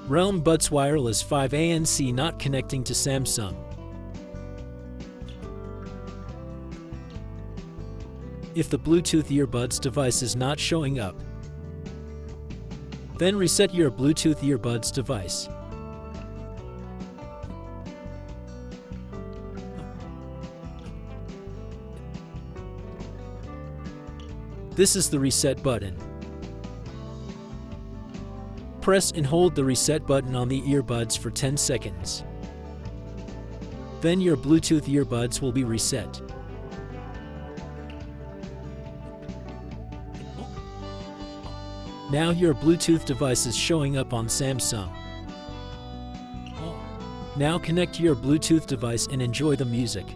Realme Buds Wireless 5 ANC not connecting to Samsung. If the Bluetooth earbuds device is not showing up, then reset your Bluetooth earbuds device. This is the reset button. Press and hold the reset button on the earbuds for 10 seconds. Then your Bluetooth earbuds will be reset. Now your Bluetooth device is showing up on Samsung. Now connect your Bluetooth device and enjoy the music.